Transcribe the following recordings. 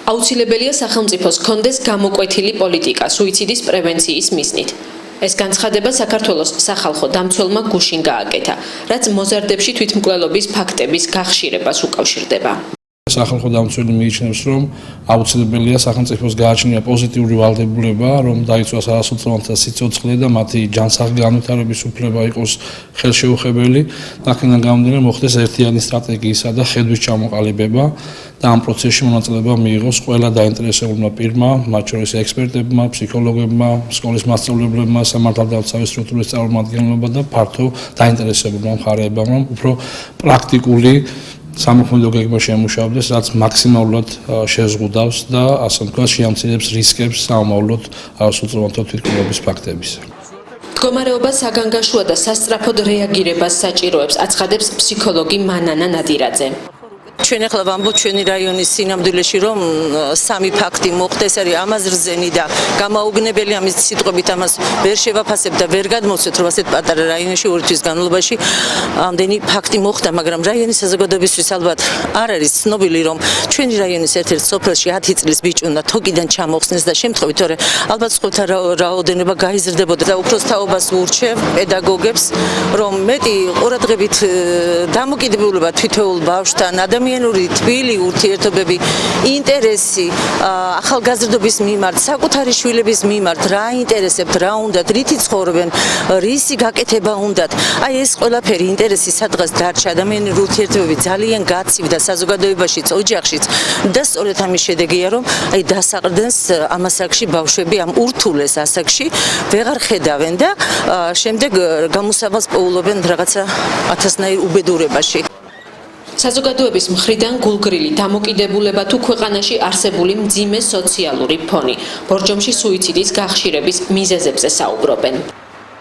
აუცილებელია სახელმწიფოს ჰქონდეს გამოკვეთილი პოლიტიკა სუიციდის პრევენციის მიზნით. ეს განცხადება საქართველოს სახალხო დამცველმა გუშინ გააკეთა, რაც მოზარდებში თვითმკვლელობის ფაქტების გახშირებას უკავშირდება. სახალხო დამცველი მიიჩნევს, რომ აუცილებელია სახელმწიფოს გააჩნია პოზიტიური ვალდებულება, რომ დაიცვას არასოციალურთა სიცოცხლე და მათი ჯანსაღი განვითარების უფლება იყოს ხელშეუხებელი. აქედან გამომდინარე, მოხდეს ერთიანი სტრატეგიისა და ხედვის ჩამოყალიბება და ამ პროცესში მონაწილეობა მიიღოს ყველა დაინტერესებულმა პირმა, მათ შორის ექსპერტებმა, ფსიქოლოგებმა, სკოლის მასწავლებლებმა, სამართალდამცავი სტრუქტურის წარმომადგენლებმა და ფართო დაინტერესებულმა მხარეებმა, რომ უფრო პრაქტიკული სამოქმედო გეგმა შემუშავდეს, რაც მაქსიმალურად შეზღუდავს და ასე ვთქვათ, შეამცირებს რისკებს სამომავლოდ არასოციალურთა თვითმკვლელობის ფაქტების. მდგომარეობა საგანგაშოა და სასწრაფოდ რეაგირებას საჭიროებს, აცხადებს ფსიქოლოგი მანანა ნადირაძე. ჩვენ ახლა ვამბობთ ჩვენი რაიონის სინამდვილეში, რომ სამი ფაქტი მოხდა, ეს არის ამაზრზენი და გამაუგნებელი ამის სიტყვებით ამას ვერ შევაფასებ და ვერ გადმოვცეთ, რომ ასეთ პატარა რაიონში 2 თვის განმავლობაში ამდენი ფაქტი მოხდა, მაგრამ რაიონის საზოგადოებისთვის ალბათ არ არის ცნობილი, რომ ჩვენი რაიონის ერთ-ერთ სოფელში 10 წლის ბიჭი უნდა თოკიდან ჩამოხსნეს და შემთხვევით, თორე ალბათ სხვათა რაოდენობა გაიზრდებოდა და უფროსთაობას ურჩევ პედაგოგებს, რომ მეტი ყურადღებით დამოკიდებულება თითოეულ ბავშვთან ადამიანური თბილი ურთიერთობები, ინტერესი ახალგაზრდობის მიმართ, საკუთარი შვილების მიმართ, რა ინტერესებთ, რა უნდათ, რითი ცხოვრობენ, რისი გაკეთება უნდათ. აი ეს ყველაფერი ინტერესი სადღაც დარჩა, ადამიანური ურთიერთობები ძალიან გაცივდა საზოგადოებაშიც, ოჯახშიც და სწორედ ამის შედეგია, რომ აი დასაყრდენს ამ ასაკში ბავშვები ამ ურთულეს ასაკში ვეღარ ხედავენ და შემდეგ გამოსავალს პოულობენ რაღაცა ათასნაირ უბედურებაში. საზოგადოების მხრიდან გულგრილი დამოკიდებულება თუ ქვეყანაში არსებული მძიმე სოციალური ფონი. ბორჯომში სუიციდის გახშირების მიზეზებზე საუბრობენ.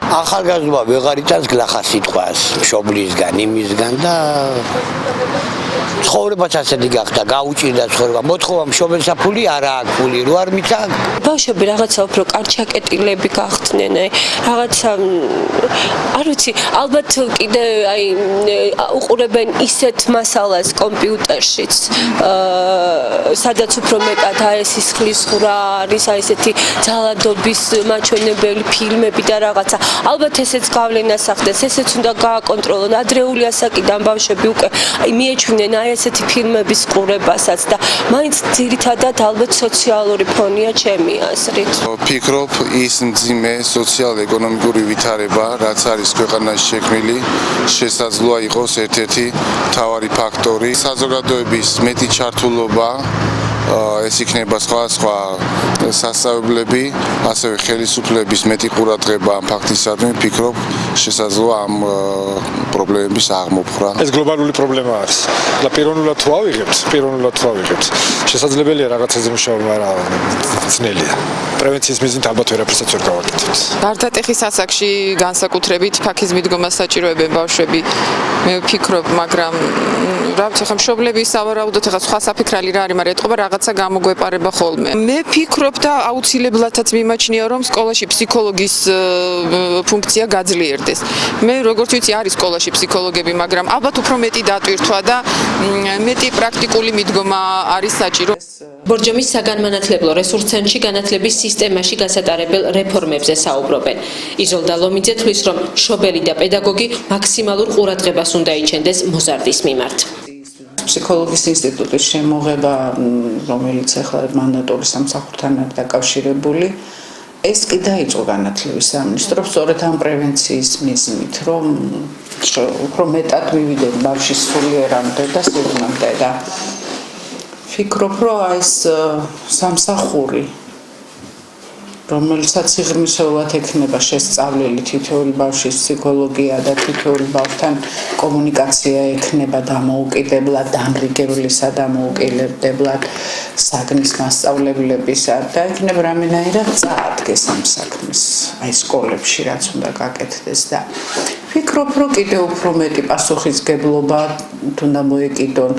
ახალგაზრდობა ვეღარ იტანს გლახას სიტყვას, მშობლისგან, იმისგან და ცხოვრებაც ასეთი გახდა, გაუჭირდა ცხოვრება. მოთხოვა მშობელსა ფული არა აქვს ფული, რო არ მიცა. ბავშვები რაღაცა უფრო კარჩაკეტილები გახდნენ, რაღაცა არ ვიცი, ალბათ კიდე აი უყურებენ ისეთ მასალას კომპიუტერშიც, სადაც უფრო მეტად აი სისხლის ღრა არის, აი ესეთი ძალადობის მაჩვენებელი ფილმები და რაღაცა. ალბათ ესეც გავლენას ახდენს, ესეც უნდა გააკონტროლონ. ადრეული ასაკიდან ბავშვები უკვე მიეჩვენენ აი ესეთი ფილმების ყურებასაც და მაინც ძირითადად ალბათ სოციალური ფონია ჩემი აზრით. ვფიქრობ, ის მძიმე სოციალ-ეკონომიკური ვითარება, რაც არის ქვეყანაში შექმნილი, შესაძლოა იყოს ერთ-ერთი მთავარი ფაქტორი. საზოგადოების მეტი ჩართულობა, ეს იქნება სხვადასხვა სასწავლებლები, ასევე ხელისუფლების მეტი ყურადღება ამ ფაქტისადმი, ვფიქრობ, შესაძლოა ამ პრობლემების აღმოფხვრა. ეს გლობალური პრობლემა არის. და პიროვნულად თუ ავიღებთ, შესაძლებელია რაღაცაზე მუშაობა, მაგრამ ძნელია. პრევენციის მიზნით ალბათ ვერაფერსაც ვერ გავაკეთებთ. გარდატეხის ასაკში განსაკუთრებით ფაქიზ მიდგომას საჭიროებენ ბავშვები, მე ვფიქრობ, მაგრამ რა ვიცი, ხა მშობლების სავარაუდოდ ხა სხვა საფიქრალი რა არის, მაგრამ ეთყობა რაღაცა გამოგვეპარება ხოლმე. მე ვფიქრობ და აუცილებლადაც მიმაჩნია, რომ სკოლაში ფსიქოლოგის ფუნქცია გაძლიერდეს. მე როგორც ვიცი, არის სკოლაში ფსიქოლოგები, მაგრამ ალბათ უფრო მეტი დატვირთვა და მეტი პრაქტიკული მიდგომა არის საჭირო. ბორჯომის საგანმანათლებლო რესურს ცენტრში განათლების სისტემაში გასატარებელ რეფორმებზე საუბრობენ. იზოლდა ლომიძე თვლის, რომ მშობელი და პედაგოგი მაქსიმალურ ყურადღებას უნდა იჩენდეს მოზარდის მიმართ. ფსიქოლოგიის ინსტიტუტის შემოღება, რომელიც ახლა მანდატური სამსახურთან არის დაკავშირებული, ეს კი დაიწყო განათლების სამინისტროს სწორედ ამ პრევენციის მიზნით, რომ უფრო მეტად მივიდნენ ბავშვის სულიერამდე და სიღრმემდე და ვფიქრობ, რომ ეს სამსახური, რომელსაც სიღრმისეულად ექნება შესწავლილი თითოეული ბავშვის ფსიქოლოგია და თითოეული ბავშვთან კომუნიკაცია ექნება დამოუკიდებლად, დამრიგებლისა დამოუკიდებლად საგნის მასწავლებლებისა და ექნება რამენაირად წაადგეს ამ საქმეს აი სკოლებში რაც უნდა გაკეთდეს და ვფიქრობ, რომ კიდევ უფრო მეტი პასუხისგებლობა უნდა მოეკიდონ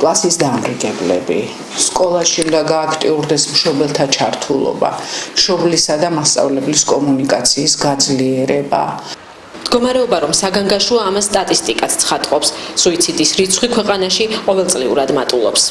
კლასის დამრიგებლები. სკოლაში უნდა გააქტიურდეს მშობელთა ჩართულობა, მშობლისა და მასწავლებლის კომუნიკაციის გაძლიერება. მდგომარეობა რომ საგანგაშოა, ამას სტატისტიკაც ცხადყოფს. სუიციდის რიცხვი ქვეყანაში ყოველწლიურად მატულობს.